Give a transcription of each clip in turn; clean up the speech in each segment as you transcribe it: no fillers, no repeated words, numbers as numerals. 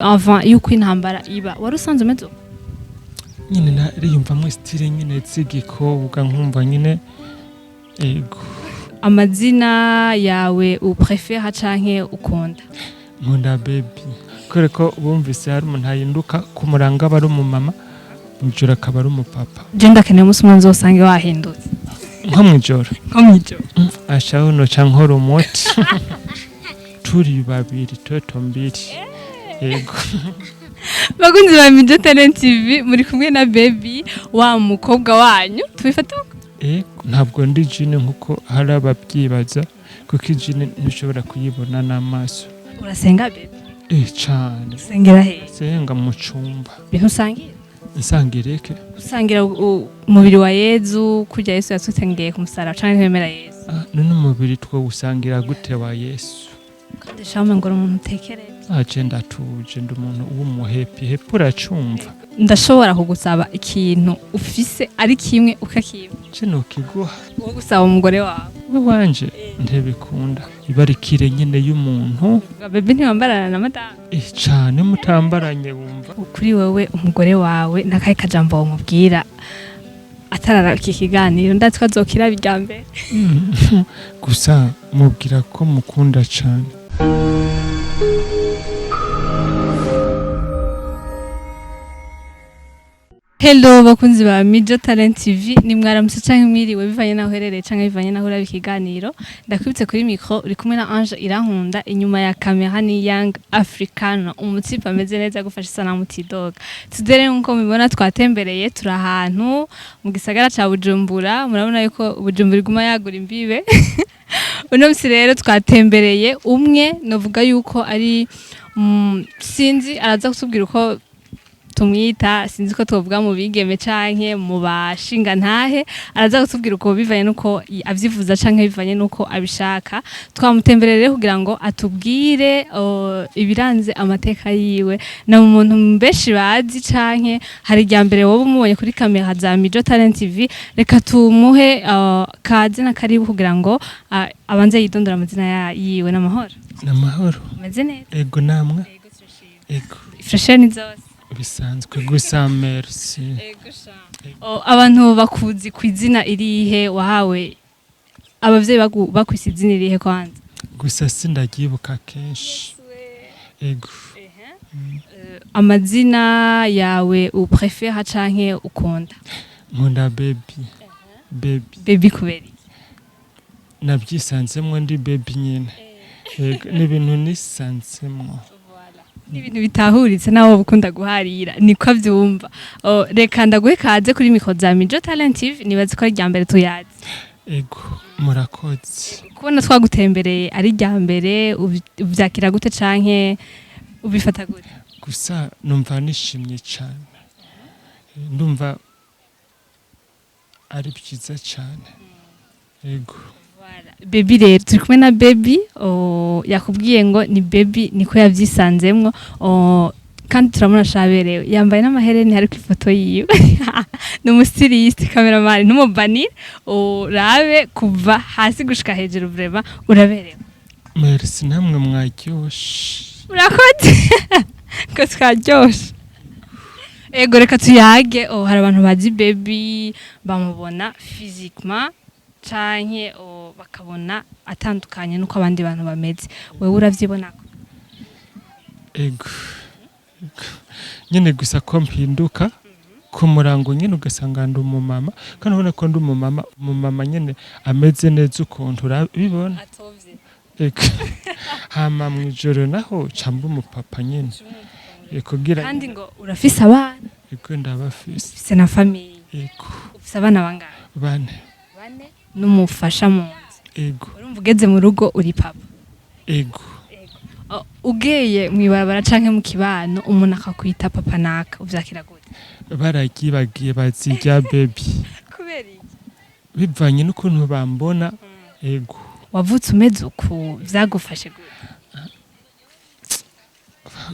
avant yuko intambara iba warusanze mezo nyine nariyumvamwe style nyine z'igikobwa nkumva nyine ego amazina yawe uprefera canke ukunda nkunda baby kore ko bumvise hari umuntu ahinduka kumuranga aba ari umumama mwijoro akaba ari umupapa je ndakeneye umunsi umwe nzosange wahindutse nko mwijoro ashaho no cankora umuti turi babiri toto mbiri ego bakunzi ba Mijo Talent TV muri kumwe na baby wa mukobwa wanyu tubifata ntabwo ndi jine nkuko hari ababyibaza kuko ijine ntishobora kuyibona n'amaso urasenga baby cyane sengera he senga mu cumba bintu usangira nsangireke usangira umubiri wa Yezu kujya Yesu yatutengeye ku musaraba canke kwemera Yesu none umubiri two usangira gute wa Yesu kandi shamwe ngo umuntu utekereze agenda tuje ndi umuntu w'umuhepi hepura cumva ndashobora kugusaba ikintu ufise ari kimwe ukakiba kino kiguha wo gusaba umugore wawe wanje ntebikunda ibarikire nyene y'umuntu baby ntibambarana na madame cyane mutambaranye wumva kuri wewe umugore wawe nakaye kajambo wamubwira atarara iki kiganiro ndatwa azokira bijyambere gusa mubwira ko mukunda cyane Hello bakunzi ba Mijo Talent TV ni mwaramutse canke mwiriwe bivanye naho herereye canke bivanye naho urabi kiganiro ndakwibutse kuri micro uri kumwe na Ange Irankunda inyuma ya camera ni Young Africano umutipa ameze neza gufasha isanamu tidoga tudere nko mubibona twatembereye turi ahantu mu gisagara ca Bujumbura murabona yuko Bujumbura iguma yagura imbibe uno musi rero twatembereye umwe novuga yuko ari sinzi araza kutubwira uko tumwita sinzi ko tuvuga mu bigeme canke mu bashinga ntahe araza kutubwira uko bivanye nuko avyivuza canke bivanye nuko abishaka twamutemberere kugira ngo atubwire ibiranze amateka yiwe na umuntu benshi bazi canke hari ryambere wowe umubonye kuri kamera za Mijo Talent TV reka tumuhe kaze na karibu kugira ngo abanze yidondora amazina yiwe n'amahoro meze neza ego namwe ego fresheni zose bisanzwe gusa merci abantu bakuzi ku izina irihe wahawe abavyeyi bakwise izina irihe kwanza gusa sindagibuka kenshi ego amazina yawe uprefera canke ukunda nkunda baby kubera nabyisanzemwo ndi baby nyine n'ibintu nisanzemwo n'ibintu bitahuritse nawo bukunda guharira niko avyumva reka ndaguhe kaze kuri micro za Mijo Talent TV nibaze ko ari ryambere tuyazi ego murakoze kubona twagutembereye ari ryambere uvyakira gute canke ubifata gute gusa numva nishimye cyane ndumva ari byiza cyane ego baby rero turi kumwe na baby yakubwiye ngo ni baby niko yavyisanzemwo kandi turamuna shaberewe yambaye n'amahereni hari ku ifoto yiwe n'umustiliste cameraman n'umubanire urabe kuva hasi gushika hejuru vraiment uraberewe merci namwe mwaryoshe urakoze ko twaryoshe ego reka tuyage hari abantu bazi baby bamubona physiquement canke bakabona atandukanye nuko abandi bantu bameze wewe uravyibonako ego nyene gusa ko mpinduka ku murango nyene ugasanga ndi umumama kandi ubona ko ndi umumama nyene ameze neza ukuntu urabibona ego hama mwijoro naho camba umupapa nyene kugira kandi ngo urafise abana ego ndabafise ufise na famille ego ufise abana bangahe bane n'umufasha mu nzu ego urumva ugeze mu rugo uri papa ego ugeye mwibarabara canke mu kibano umuntu akakwita papa naka uvyakira gute baragibagiye bazirya baby kubera iki bivanye n'ukuntu bambona ego wavutse umeze uku vyagufashe gute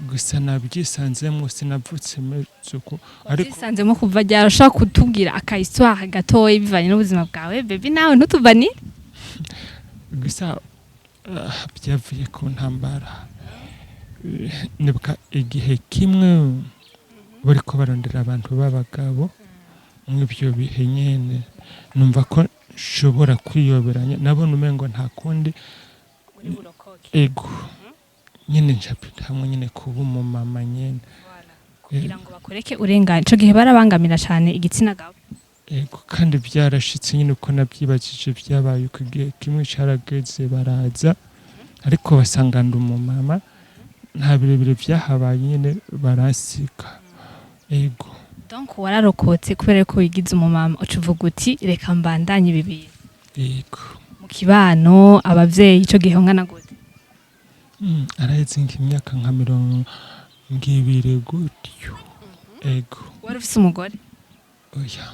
gusa nabyisanzemwo sinavutse meze uku ariko bisanzemo kuva ryarashaka kutubwira akahistoire gatoyi bivanye n'ubuzima bwawe baby nawe ntutubanire gusa byavuye ku ntambara nibuka igihe kimwe bariko barondera abantu b'abagabo mw'ivyo bihe nyene numva ko nshobora kwiyoberanya nabona umengo nta kundi ego nyene ncapitamwe nyene kuba umumama nyene kugira ngo bakoreke urengane ico gihe barabangamira cane igitsina gabo ego kandi vyarashitse nyene uko navyibajije vyabaye uko igihe kimwe carageze baraza ariko basanga ndi umumama nta birebire vyahabaye nyene barasika ego donc wararokotse kubera ko wigize umumama ucuvuga uti reka mbandanye ibi bintu ego mu kibano abavyeyi ico gihe ngana gute araheze nk'imyaka nka 20 gutyo ego wari ufise umugore oya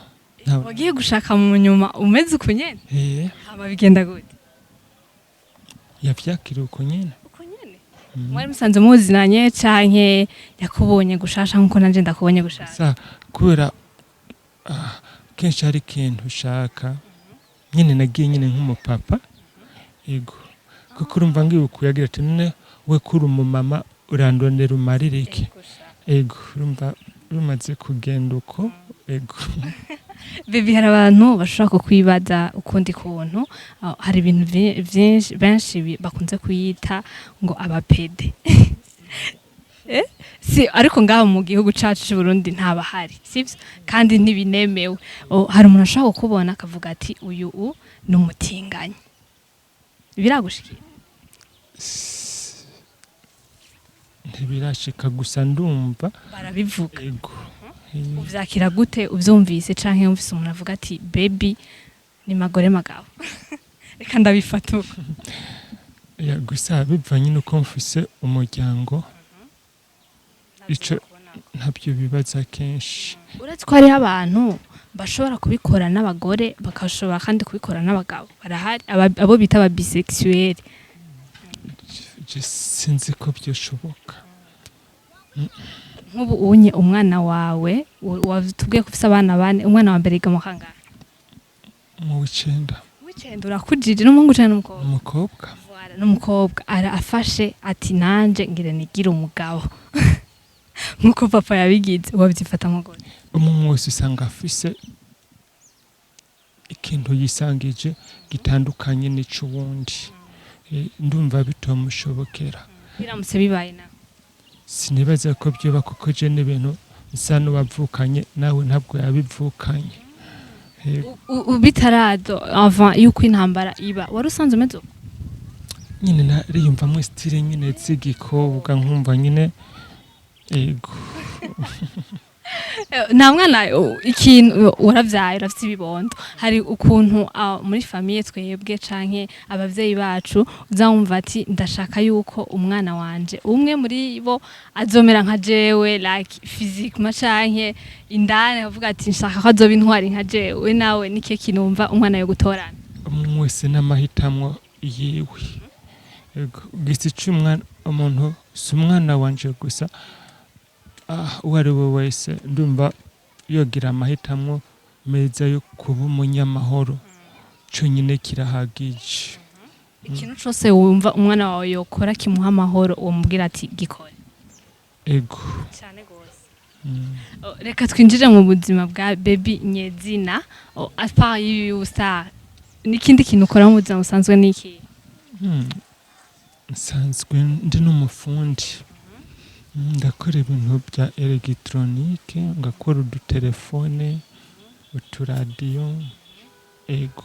wagiye gushaka mu nyuma umeze uko nyene hama bigenda gute yavyakira uko nyene mwari musanze muzinanye canke yakubonye gushasha nkuko nanje ndakubonye gushasha kubera kenshi hari ikintu ushaka nyene nagiye nyene nk'umupapa ego kuko urumva ngibuka yagira ati none we kuri umumama urandondera umaririke ego urumva rumaze kugenda uko ego Bibi hari abantu bashobora kukwibaza ukundi kuntu hari ibintu vyinshi benshi bakunze kuyita ngo abapede si ariko ngaho mu gihugu cacu c'u Burundi ntabahari sivyo kandi ntibinemewe hari umuntu ashobora kukubona akavuga ati uyu ni umutinganyi biragushikira ntibirashika gusa ndumva barabivuga ego uvyakira gute uvyumvise canke umvise umuntu avuga ati baby ni magore magabo reka ndabifata uko ya gusa bivanye nuko mfise umuryango ico ntabyo bibaza kenshi uretse ko hariho abantu bashobora kubikora n'abagore bakashobora kandi kubikora n'abagabo barahari abo bita aba bisexuel sinzi ko byoshoboka nk'ubu unye umwana wawe watubwiye ko ufise abana bane umwana wa mbere yiga mu kangahe mu w'icenda urakujije n'umuhungu canke n'umukobwa umukobwa n'umukobwa afashe ati nanje ngire nigire umugabo nkuko papa yabigize wavyifata mugore umuntu wese usanga afise ikintu yisangije gitandukanye n'ic'uwundi ndumva bitomushobokera biramutse bibaye nawe sinibaza ko byoba kuko je n'ibintu bisa n'uwavukanye nawe ntabwo yabivukanye bitarado avant yuko intambara iba wari usanzwe umeze uko nyine nariyumvamwo style nyine z'igikobwa nkumva nyine ego nta mwana ikintu uravyaye urafite ibibondo hari ukuntu muri famiye twebwe canke abavyeyi bacu uzamva ati ndashaka yuko umwana wanje umwe muri bo azomera nka jewe like physiquement canke indane avuga ati nshaka ko azoba intwari nka jewe nawe nike kinumva umwana yo gutorana umwe wese n'amahitamwo yiwe ego gisi c'umwana umuntu si umwana wanje gusa uwari we wese ndumva yogira amahitamwo meza yo kuba umunyamahoro co nyine kirahagije ikintu cose wumva umwana wawe yokora kimuha amahoro uwo mubwira ati gikore ego cyane gose reka twinjire mu buzima bwa baby nyezina apart you star nikindi kintu ukora mu buzima busanzwe niki nsanzwe ndi n'umufundi ndakora ibintu bya elegitoronike ngakora udutelefone uturadiyo ego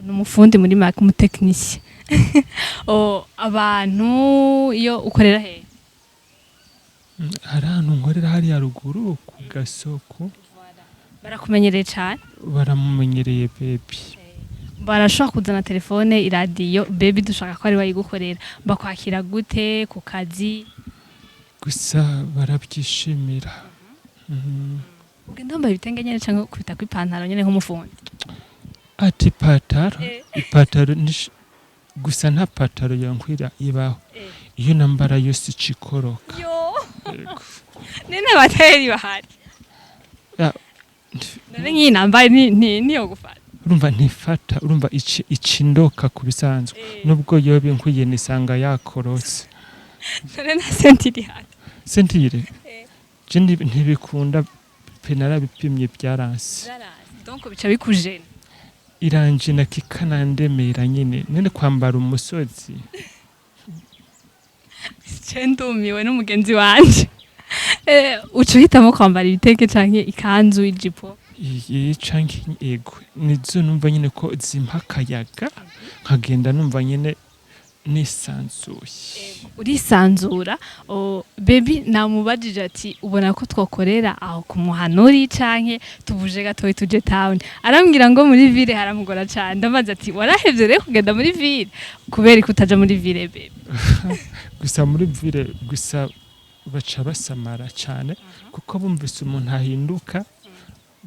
ni umufundi muri make umutekinisiye abantu iyo ukorera he hari ahantu nkorera hariya ruguru ku gasoko barakumenyereye cyane baramumenyereye baby barashobora kuzana telefone iradiyo baby dushaka ko ari bayigukorera bakwakira gute ku kazi gusa barabyishimira ugenda wambaye ibitenge nyene canke kubita kw'ipantaro nyene nk'umufundi ati ipataro gusa nta pataro yankwira ibaho iyo nambara yose icikoroka nene bateri bahari none nk'iyi nambaye niyo gufata urumva ntifata urumva icindoka ku bisanzwe nubwo yoba inkwiye nisanga yakorose none na sentiri hano sentire je ntibikunda penara bipimye byaranse donc bica bikujena iranje na kikanandemera nyine nene kwambara umusozi cendumiwe n'umugenzi wanje uca uhitamo kwambara ibitenge canke ikanzu ijipo iyi canke ego nizo numva nyine ko zimpa akayaga nkagenda numva nyine nisanzuye urisanzura baby namubajije ati ubona ko twokorera aho kumuhanuri canke tubuje gatoyi tuje town arambwira ngo muri ville haramugora cyane ndamaze ati warahevye rero kugenda muri ville kubera ko utaja muri ville baby gusa muri ville gusa baca basamara cyane kuko bumvise umuntu ahinduka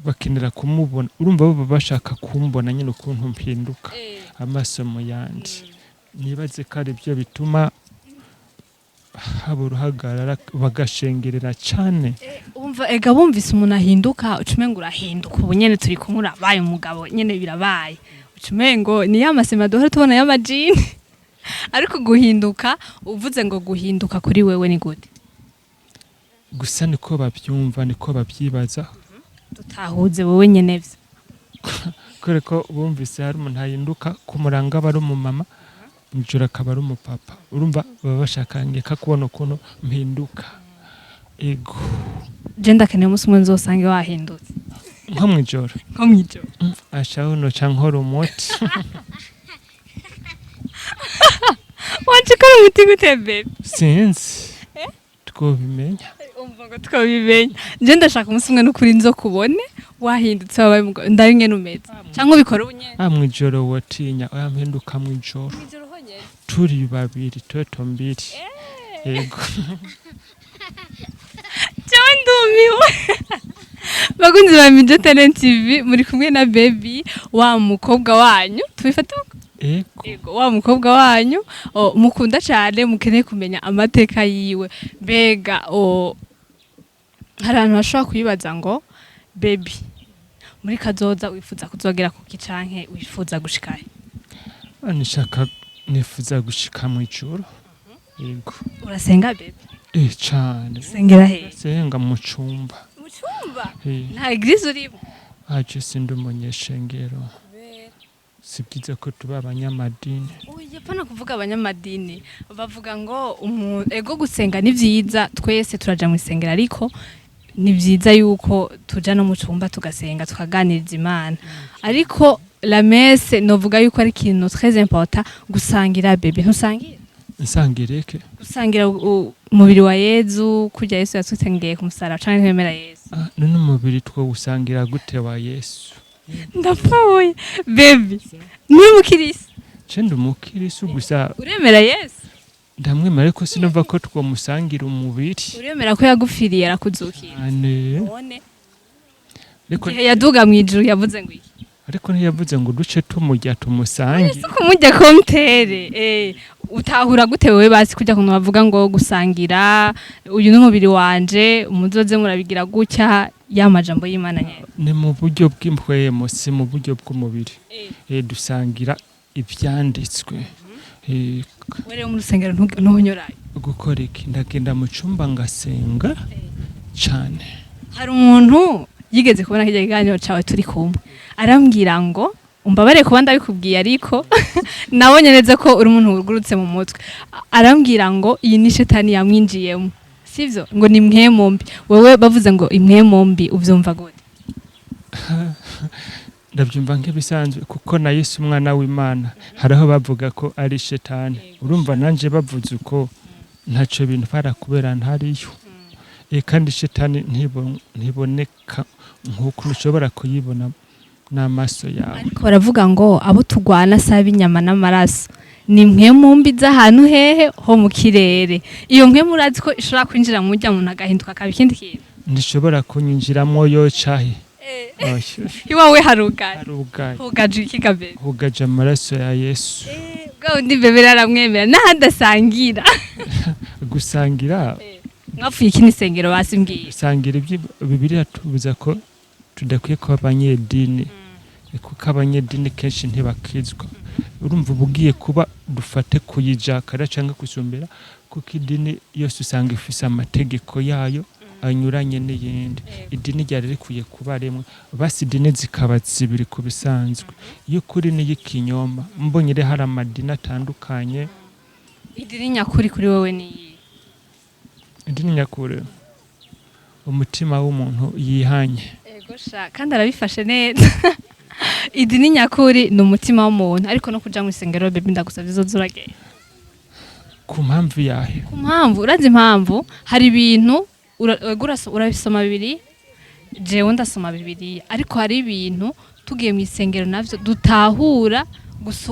bakenera kumubona urumva bo bashaka kumbona nyine ukuntu mpinduka amaso mu yandi nibaze ko ari byo bituma haba uruhagarara bagashengerera cyane umva ega bumvise umuntu ahinduka ucumengo urahinduka ubu nyene turi kumura baye umugabo nyene birabaye ucumengo ni yamasema duhora tubona y'amajini ariko guhinduka uvuze ngo guhinduka kuri wewe ni gute gusa niko babyumva niko babyibaza tutahuze wowe nyene vyo kore ko bumvise hari umuntu ahinduka kumuranga bari umumama mwijoro akaba ari umupapa urumva baba bashaka ngeka kubona ukuntu mpinduka ego je ndakeneye umunsi umwe nzosange wahindutse nko mwijoro ashaho no cankora umuti wanje ko umuti gutembera sinzi twobimenya umva ngo twabimenya je ndashaka umunsi umwe n'ukuri nzo kubone wahindutse wabaye umugabo ndari ngene umeze cyangwa ubikora ubunyene mwijoro wotinya oya mpinduka mwijoro turi babiri toto mbiri yego jewe ndumiwe bakunzi ba Mijo Talent TV muri kumwe na baby wa mukobwa wanyu tubifata ego wa mukobwa wanyu mukunda cyane mukeneye kumenya amateka yiwe bega hari abantu bashobora kuyibaza ngo baby muri kazoza wifuza kuzogera ku kicanke wifuza gushikaye nishaka nifuza gushika mu ijuru yego urasenga baby cyane sengera he senga mu cumba nta eglise urimo aje sindi umunyeshengero si byiza ko tuba abanyamadini oya pana kuvuga abanyamadini bavuga ngo ego gusenga ni vyiza twese turaja mu isengero ariko ni vyiza yuko tuja no mu cumba tugasenga tukaganiriza Imana ariko la messe novuga yuko ari ikintu très important gusangira bebe ntusangira nsangireke gusangira umubiri wa Yezu kujya Yesu yatutengeye ku musaraba canke kwemera Yesu none umubiri two gusangira gute wa Yesu ndapfuye baby ni mukirisi cende umukirisi gusa uremera Yesu ndamwemera ariko sinumva ko two musangira umubiri uremera ko yagufiriye arakuzukira none ariko yaduga mu ijuru yavuze ngo iki ariko ntiyavuze ngo duce tumujya tumusange kumujya komtere utahura gute wewe basi kujya kuntu bavuga ngo gusangira uyu n'umubiri wanje umuzoze murabigira gutya y'amajambo y'Imana nyene ni mu buryo bw'impwemo si mu buryo bw'umubiri dusangira ibyanditswe were mu rusengero ntuhonyoraye gukora iki ndagenda mu cumba ngasenga cyane hari umuntu yigeze kubona kijya kiganiro cawe turi kumwe arambwira ngo umbabare kuba ndabikubwiye ariko nabonye neza ko uri umuntu wurugurutse mu mutwe arambwira ngo iyi ni shetani yamwinjiyemo sivyo ngo ni mwemombi wewe bavuze ngo imwemombi uvyumva gute ndabyumva nk'ibisanzwe kuko na Yesu umwana w'Imana haraho bavuga ko ari shetani urumva nanje bavuze uko ntaco bintu para kubera ntariyo kandi shetani ntiboneka nk'uko ushobora kuyibona n'amaso yawe ariko baravuga ngo abo tugwana saba inyama n'amaraso ni mwemombi z'ahantu hehe ho mu kirere iyo mwemu urazi ko ishobora kwinjira mu murya muntu agahinduka akaba ikindi kintu ntishobora kunyinjiramo yocahe iwawe harugaye hugaje iki gabe hugaje amaraso ya Yesu bwa undi bebe aramwemera n'ahadasangira gusangira mwapfuye iki nisengero basimbwiye gusangira Bibiliya tubuza ko tudakwiye kuba abanyedini kuko abanyedini kenshi ntibakizwa urumva ubugiye kuba dufate kuyijakara cyangwa kusumbera kuko idini yose usanga ifise amategeko yayo anyuranye n'iyindi. Idini ryari rikwiye kuba rimwe, basi idini zikaba zibiri ku bisanzwe, y'ukuri n'iy'ikinyoma. Mbonye rero hari amadini atandukanye. idini nyakuri kuri wowe ni iyi? Idini nyakuri umutima w'umuntu yihanye. Ego sha, kandi arabifashe neza. Idini nyakuri ni umutima w'umuntu, ariko no kuja mu isengero baby ndagusavye zo zurageye. Ku mpamvu yahe? Ku mpamvu, urazi impamvu, hari ibintu urabisoma bibiri, jewe ndasoma bibiri, ariko hari ibintu tugiye mu isengero navyo dutahura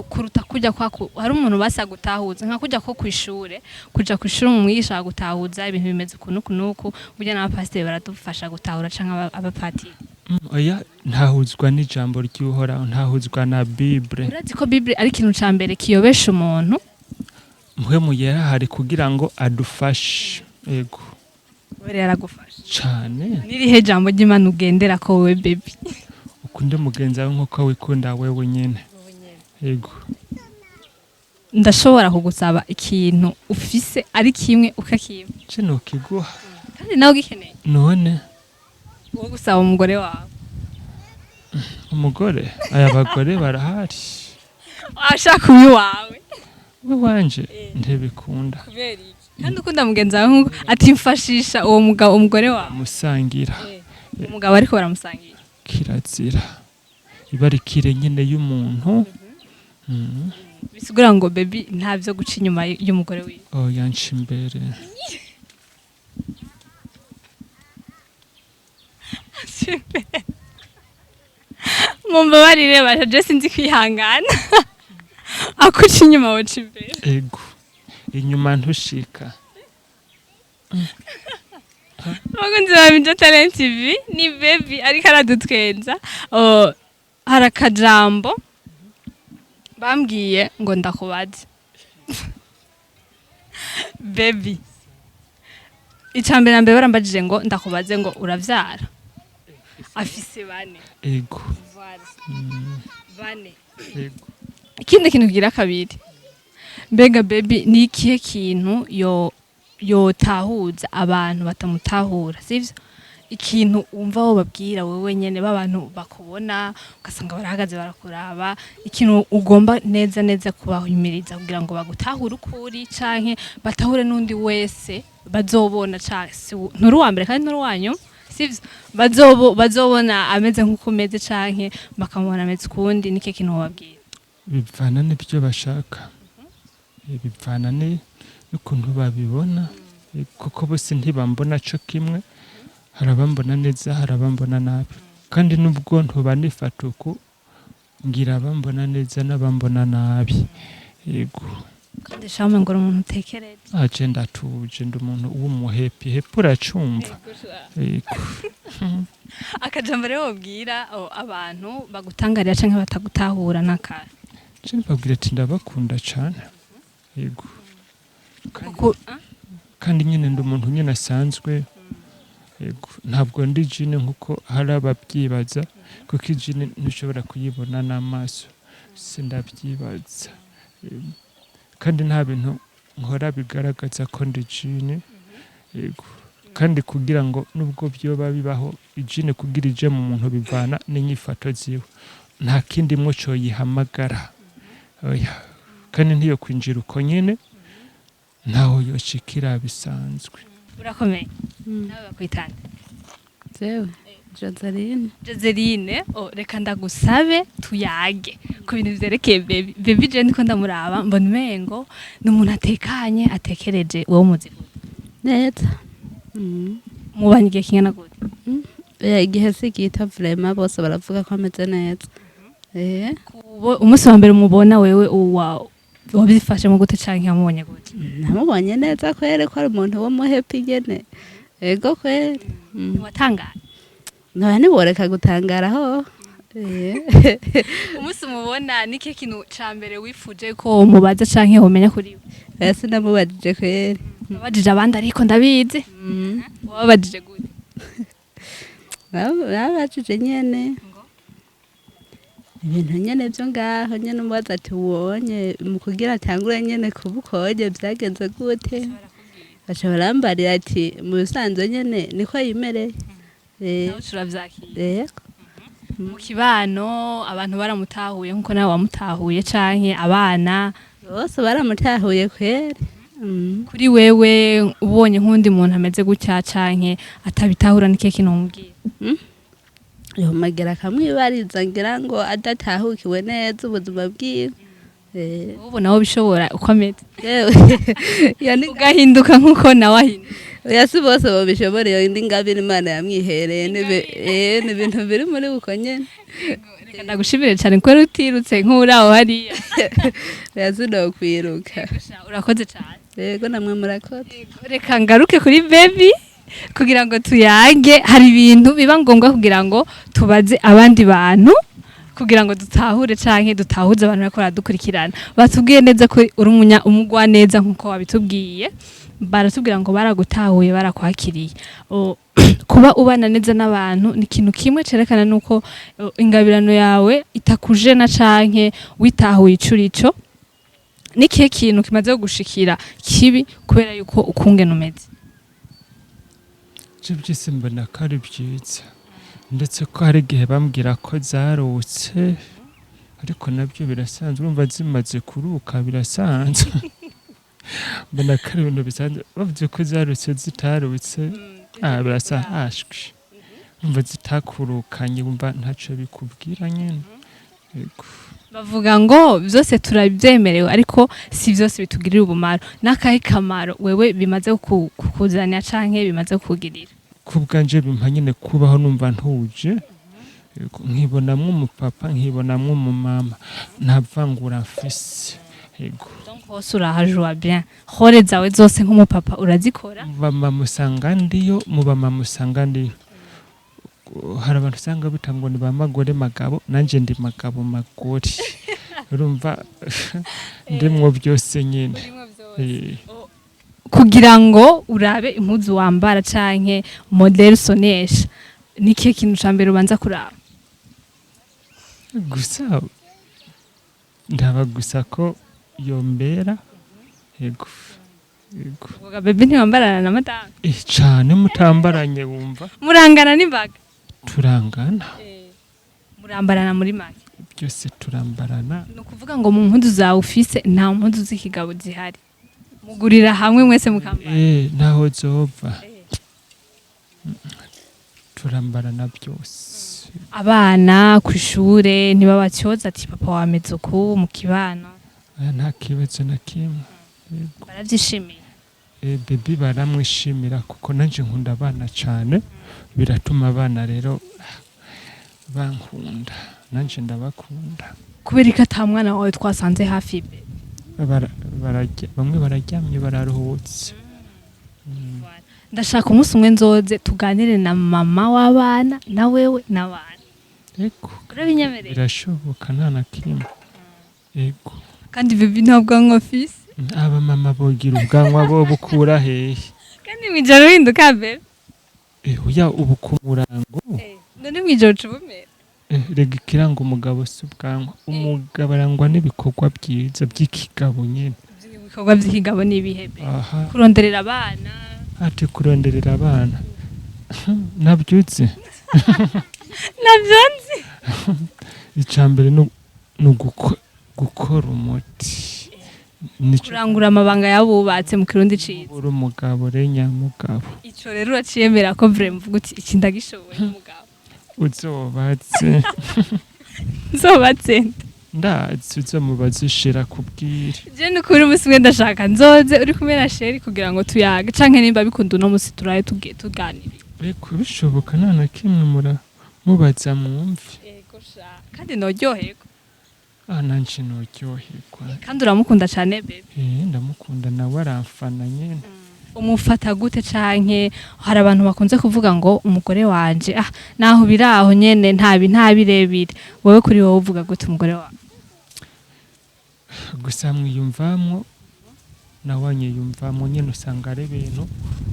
kuruta kujya hari umuntu basa gutahuza nka kujya ko kwishure, kuja kwishura umwigisha gutahuza ibintu bimeze kunuku burya n'abapasiteri baradufasha gutahura canke abapatiri. Oya, ntahuzwa n'ijambo ry'Uhoraho, ntahuzwa na Bible. Urazi ko Bible ari ikintu ca mbere kiyobesha umuntu? Mpwemu yera hari kugira ngo adufashe. Ego. Wewe yaragufasha cane. Nirihe jambo ry'Imana ugendera ko wewe baby? Ukunde mugenzi wawe nkuko wikunda wewe nyene. Ego. Ndashobora kugusaba ikintu ufise ari kimwe ukakimpa. Cino kiguha. Kandi nawe gikeneye. None Wowe gusaba umugore wawe. Umugore? Aya bagore barahari. Ashaka uyu wawe. We wanje ntibikunda. Kubera iki? Kandi ukunda mugenzi wawe nkuko ati mfashisha uwo mugabo umugore wawe. Musangira. Umugabo ariko baramusangira. Kirazira. Ibarikire nyene y'umuntu. Bisigura ngo baby ntavyo guca inyuma y'umugore wiwe. Yanshi imbere. Mumbabarire bashaje sinzi kwihangana. Akuca inyuma woca imbere. Ego. Inyuma ntushika. Bakunzi ba Mijo Talent TV ni baby ariko aradutwenza. Hari akajambo bambwiye ngo ndakubaze. Baby. Icambere na mbere barambajije ngo ndakubaze ngo uravyara. Afise bane. Ego. Bane. Ego. Ikindi kintu kigira kabiri. Mbega baby ni ikihe kintu yotahuza abantu batamutahura, sivyo? Ikintu umva wo babwira wewe nyene b'abantu bakubona ugasanga barahagaze barakuraba, ikintu ugomba neza kubahimiriza kugira ngo bagutahure ukuri canke batahure n'undi wese bazobona nturi wa mbere kandi nturi wanyu, sivyo? Bazobona ameze nk'uko umeze canke bakamubona ameze ukundi, nike kintu wababwira? Bivana n'ibyo bashaka. Bivana n'ukuntu babibona, kuko bose ntibambona co kimwe. Harabambona neza, harabambona nabi. Kandi nubwo ntubanifata uko ngira abambona neza n'abambona nabi. Yego. Kandi shamwe ngo umuntu utekereje. Aje ndatuje ndi umuntu w'umuhepi, hepi uracumva. Yego. Akajambo rero wabwira abantu bagutangarira canke batagutahura nakara. Je mbabwira ati ndabakunda cane. Yego. Kandi nyine ndi umuntu nyine asanzwe. Yego. Ntabwo ndi jine nkuko hari ababyibaza, kuko ijine ntushobora kuyibona n'amaso. Sindabyibaza. Kandi nta bintu nkora bigaragaza ko ndi jine. Yego. Kandi kugira ngo nubwo byoba bibaho ijine kugira ije mu muntu bivana n'inyifato ziwe. Nta kindi muco yihamagara. Oya. Kandi ntiyo kwinjira uko nyene ntaho yoshikira bisanzwe. Urakomeye. Nawe bakwitana. Zewe Joseline, reka ndagusabe tuyage ku bintu vyerekeye baby. Baby je ndiko ndamuraba mbona umengo ni umuntu atekanye atekereje wowe umuzi neza. Mubanye igihe kingana gute? Igihe sigita vraiment bose baravuga ko ameze neza. Umunsi wa mbere umubona wewe wabifashe mu gute canke yamubonye gute? Namubonye neza kwere ko ari umuntu wo muhepi nyene. Ego kwere. Watangaye? Ntiboreka gutangaraho. Umunsi umubona nike kintu ca mbere wifuje ko mubaza canke womenya kuri we? Sinamubajije kwere. Nabajije abandi ariko ndabizi. Wabajije gute? Nabajije nyene. Ibintu nyene byo ngaho nyene umubaza ati ubonye mu kugira atangure nyene kubukoje byagenze gute? baca barambarira ati mu bisanzwe nyene niko yimereye. nawe turavyakira Yego. mu kibano abantu baramutahuye nkuko nawe wamutahuye canke abana Bose baramutahuye kweri. kuri wewe ubonye nk'undi muntu ameze gutya canke atabitahura n'ikihe kintu umubwira Yomagira akamwibariza ngira ngo adatahukiwe neza ubuzima bwiwe. ubu nawe bishobora uko ameze Yewe. Iyo ni ugahinduka nkuko nawe ahinduka oya si bose babishobora iyo ndi ngabire Imana yamwihereye ni ibintu biri muri uko nyene. reka ndagushimire cyane ko rutirutse nk'uri aho hariya Oya sinokwiruka. urakoze cyane Yego namwe murakoze. reka ngaruke kuri baby kugira ngo tuyage hari ibintu biba ngombwa kugira ngo tubaze abandi bantu kugira ngo dutahure canke dutahuze abantu bariko baradukurikirana batubwiye neza ko uri umugwa neza nkuko wabitubwiye baratubwira ngo baragutahuye barakwakiriye kuba ubana neza n'abantu ni ikintu kimwe cerekana nuko ingabirano yawe itakujena canke witahuye icurico nikihe kintu kimaze gushikira kibi kubera yuko ukungena umeze je byose mbona ko ari byiza ndetse ko hari igihe bambwira ko zarutse ariko nabyo birasanzwe urumva zimaze kuruka birasanzwe mbona ko ari ibintu bisanzwe bavuze ko zarutse zitarutse birasanzwe urumva zitakurukanye wumva ntaco bikubwira nyene yego bavuga ngo byose turabyemerewe ariko si byose bitugirira ubumaro n'akahe kamaro wewe bimaze kukuzanira canke bimaze kukugirira kubwanje bimpa nyene kubaho numva ntuje nkibonamwo umupapa nkibonamwo umumama ntavangura mfise yego donc hose urahajua bien hore zawe zose nk'umupapa urazikora mama musanga ndiyo mubama musanga ndiyo hari abantu usanga bitangwa ni bamagore magabo nanje ndi magabo magore urumva ndimwo byose nyine kugira ngo urabe impuzu wambara canke model usonesha niki kintu ca mbere ubanza kuraba gusa ndaba gusa ko yombera yego uvuga bebe ntiwambarana na madame cane mutambaranye wumva murangana n'imbaga turangana murambarana muri make byose turambarana ni ukuvuga ngo mu mpuzu zawe ufise nta mpuzu z'ikigabo zihari mugurira hamwe mwese mukambara ntaho zova turambarana byose abana ku ishure ntibabacyoza ati papa wameze uku mu kibano nta kibazo na kimwe barabyishimiye bebi baramwishimira kuko nanje nkunda abana cyane biratuma abana rero bankunda nanje ndabakunda kubera ko ata mwana wawe twasanze hafi be bamwe bararyamye bararuhutse ndashaka umunsi umwe nzoze tuganire na mama w'abana na wewe n'abana yego urabinyemereye birashoboka nta na kimwe yego kandi bebi nta bwanwa afise aba mama bogira ubwanwa bo bukura hehe kandi mwijoro uhinduka mbere oya ubu ku murango none mwijoro cubumera rega ikiranga umugabo si ubwanwa umugabo arangwa n'ibikorwa byiza by'ikigabo nyine ibikorwa by'ikigabo ni ibihebe aha kuronderera abana ati kuronderera abana nabyutse navyo nzi icambere no gukora umuti kurangura amabanga yabubatse mu kirundi ciza uri umugabo re nyamugabo ico rero uraciyemera ko vraiment mvuga uti iki ndagishoboye umugabo uzobatse nzobatse ndazi uzomubaza ushira kubwira je nukuri umunsi umwe ndashaka nzoze uri kumwe na sheri kugira ngo tuyage canke nimba bikunda uno munsi turaye tuganire reko bishoboka nta na kimwe mubaza mwumve kandi noryoherwa nanje noryoherwa kandi uramukunda cane bebe ndamukunda nawe aramfana nyene umufata gute canke hari abantu bakunze kuvuga ngo umugore wanje naho biraho nyene nta birebire wowe kuri wowe uvuga gute umugore wawe gusa mwiyumvamwo nawe yumvamwo nyene usanga ari ibintu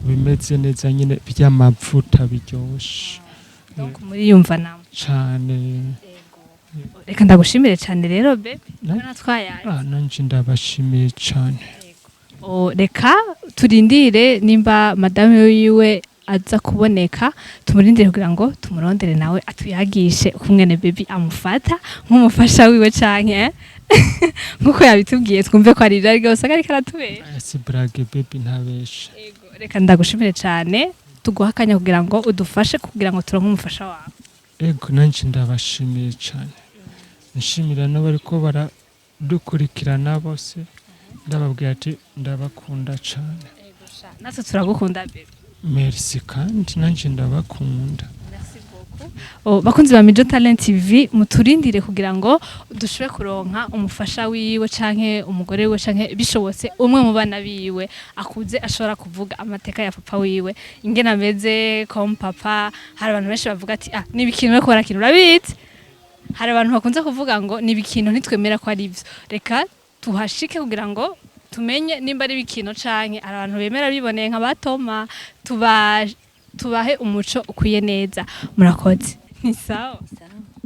bimeze neza nyene by'amavuta biryoshe donc muri yumva namwe cane reka ndagushimire cane rero bebe natwayaye nanje ndabashimiye cane reka turindire nimba madame wiwe aza kuboneka tumurindire kugira ngo tumurondere nawe atuyagishe ukungene baby amufata nk'umufasha wiwe canke nkuko yabitubwiye twumve ko ari ryo rwose ariko aratubera si brage baby ntabesha. reka ndagushimire cyane tuguha akanya kugira ngo udufashe kugira ngo turonke umufasha wawe. Ego nanje ndabashimiye cyane nshimira n'abariko baradukurikirana bose ndababwira ati ndabakunda cyane. natwe turagukunda baby. Merci kandi nanje ndabakunda. Bakunzi ba Mijo Talent TV muturindire kugira ngo dushobore kuronka umufasha wiwe canke umugore wiwe canke bishobotse umwe mu bana biwe akuze ashobora kuvuga amateka ya papa wiwe ingena ameze comme papa. Hari abantu benshi bavuga ati nibikintu bariko barakina urabizi. Hari abantu bakunze kuvuga ngo nibikintu ntitwemera ko ari byo. Reka tuhashike kugira ngo tumenye nimba ari bikino canke ari abantu bemera biboneye nka batoma tubahe umuco ukwiye neza. Murakoze. Ni sawa.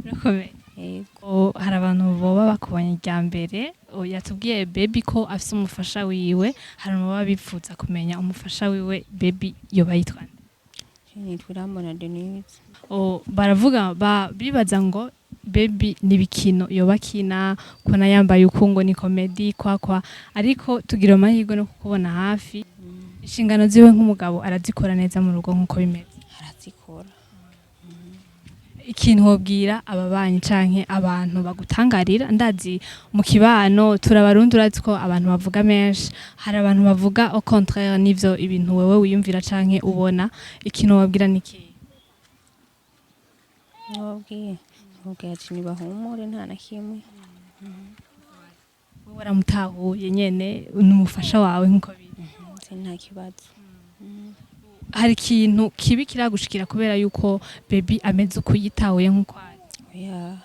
Murakomeye. Yego. Hari abantu boba bakubonye rya mbere yatubwiye baby ko afise umufasha wiwe. Hari baba bipfuza kumenya umufasha wiwe baby yoba yitwa nde? Nitwirambona Denise. Baravuga bibaza ngo baby nibikino yoba kina kona yambaye ukungo ni comedy kwa ariko tugira amahirwe no kukubona hafi. Inshingano ziwe nk'umugabo arazikora neza mu rugo nkuko bimeze. Arazikora. Ikintu wobwira ababanyi canke abantu bagutangarira ndazi mu kibano turabarundi urazi ko abantu bavuga menshi. Hari abantu bavuga au contraire nivyo ibintu wewe wiyumvira canke ubona. Ikintu wabwira niki? Nobwiye ati nibahumure nta na kimwe. Wowe waramutahuye nyene n'umufasha wawe nkuko biri. Nta kibazo. Hari ikintu kibi kiragushikira kubera yuko baby ameze ukuyitahuye nkuko ari? Oya.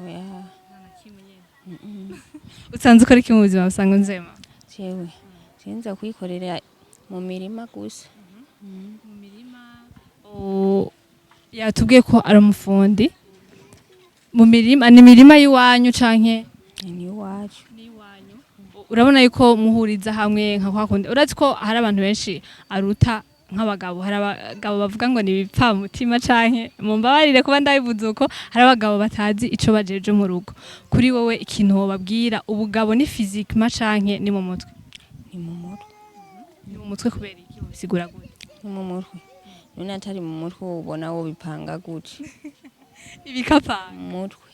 Oya. Usanze ukora iki mu buzima busanzwe nzema? Jewe sinza kwikorera mu mirima gusa. Mu mirima yatubwiye ko ari umufundi. Mu mirima ni mirima yiwanyu canke ni iwacu? Urabona yuko muhuriza hamwe nka kwakundi. Urazi ko hari abantu benshi aruta nk'abagabo. Hari abagabo bavuga ngo nibipfa mutima canke mumbabarire kuba ndabivuze uko. Hari abagabo batazi ico bajeje mu rugo. Kuri wowe ikintu wobabwira ubugabo ni physiquement canke ni mu mutwe? Ni mu mutwe. Ni mu mutwe kubera iki ubisigura gute? Ni mu mutwe. None atari mu mutwe ubona wo bipanga gute? Ibikapa mu mutwe.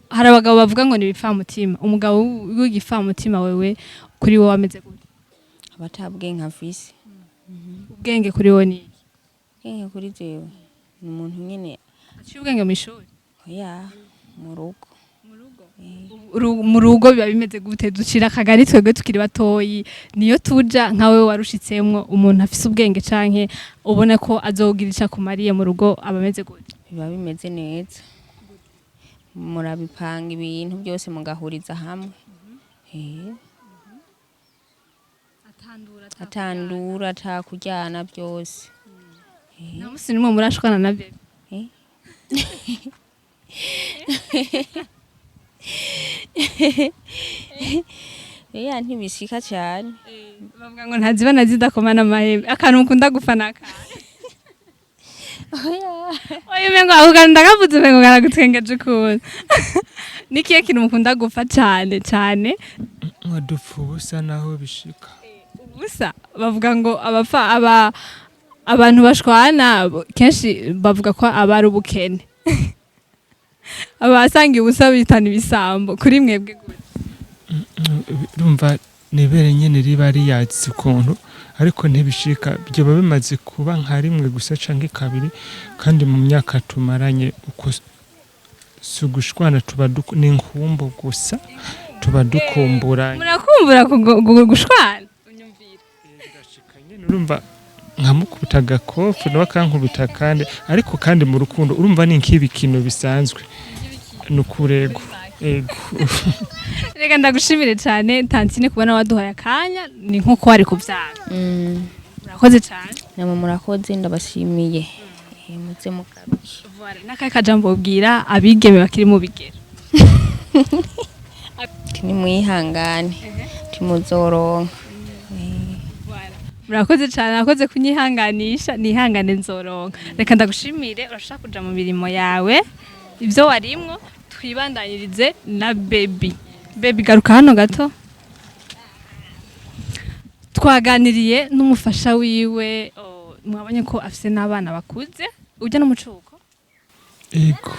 Hari abagabo bavuga ngo nibipfa mutima. Umugabo w'igipfa mutima wewe kuri wowe ameze gute? Abatabwenge afise. Ubwenge kuri wowe ni iki? Ubwenge kuri jewe ni umuntu nyene aciye ubwenge mu ishuri. Oya mu rugo. Mu rugo biba bimeze gute? Ducira akagari twebwe tukiri batoyi niyo tuja nkawe warushitsemwo umuntu afise ubwenge canke ubone ko azogira ica kumariye mu rugo abameze gute? Biba bimeze neza. Murabipanga ibintu byose mugahuriza hamwe. Atandura atakujyana byose. Nta musi nimwe murashwana na baby? Oya ntibishika cyane. Bavuga ngo ntazibana zidakomana amahembe. Akantu mukunda gufana ka? Oya mengo avuga ndagavuze mengo karagutwengeje ukuntu. Nikiye kintu mukunda gupfa cyane cyane? Dupfa ubusa naho bishika. Ubusa bavuga ngo abantu bashwana kenshi bavuga ko abari ubukene. Abasanga ubusa bitana ibisambo kuri mwebwe gute? Urumva nibere nyene riba riyatse ukuntu ariko ntibishika byo bimaze kuba nka rimwe gusa canke kabiri kandi mu myaka tumaranye uko sugushwana tuba n'inkumbo gusa tuba dukumbura. Murakumbura gushwana? Unyumvira. Urumva nkamukubita gakofu nawe akankubita kandi ariko kandi mu rukundo urumva ni nkibi kintu bisanzwe nukurego. Ego. Reka ndagushimire cyane Tantine kubona waduhaye akanya ni nkuko wari kuvyara. Murakoze cyane. Namwe murakoze ndabashimiye. Muze mugaruke. Voilà, nakaye kajambo ubwira abigeme bakiri mu bigero. nimwihangane timuzoronka. Murakoze cyane, nakoze kunyihanganisha, nihangane nzoronka. Reka ndagushimire, urashaka kuja mu mirimo yawe, ibyo warimwo twibandanyirize na baby. Baby garuka hano gato. Twaganiriye n'umufasha wiwe, mwabonye ko afise n'abana bakuze, ujya no mucuko. Ego.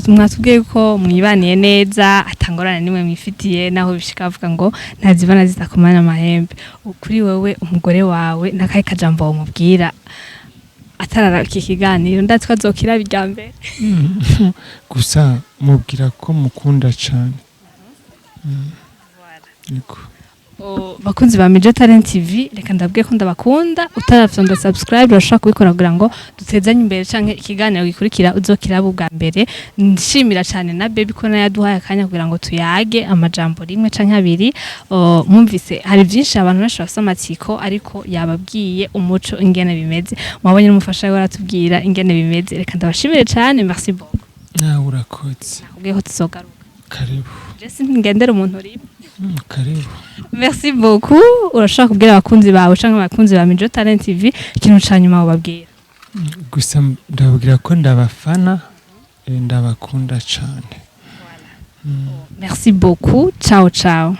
Mwatubwiye ko mwibaniye neza, atangorane nimwe mwifitiye, naho bishika avuga ngo ntazibana zitakomana amahembe. Kuri wewe umugore wawe nakaye kajambo wamubwira atarara iki kiganiro, ndatse ko azokira bijya mbere. Gusa mubwira ko mukunda cyane. Ego. Bakunzi ba Talent TV, reka ndabwiye ko ndabakunda, utarafyonda subscribe urashaka kubikora kugira ngo dutezanye imbere canke ikiganiro gikurikira uzokira bwa mbere. Nshimira cyane na baby ko nayaduhaye akanya kugira ngo tuyage amajambo rimwe canke abiri. Mwumvise hari byinshi abantu benshi bafite amatsiko, ariko yababwiye umuco ingene bimeze. Mwabonye n'umufasha we aratubwira ingene bimeze. Reka ndabashimire cyane, merci beaucoup. Urakoze. Nakubwiye ko tuzogaruka. Karibu. Jesse ngendera umuntu uri. Karibu. Merci beaucoup. Urashaka kubwira abakunzi bawe canke abakunzi ba Talent TV ikintu canyuma ubabwira? Gusa ndababwira ko ndabafana, ndabakunda cyane. Merci beaucoup. Ciao ciao.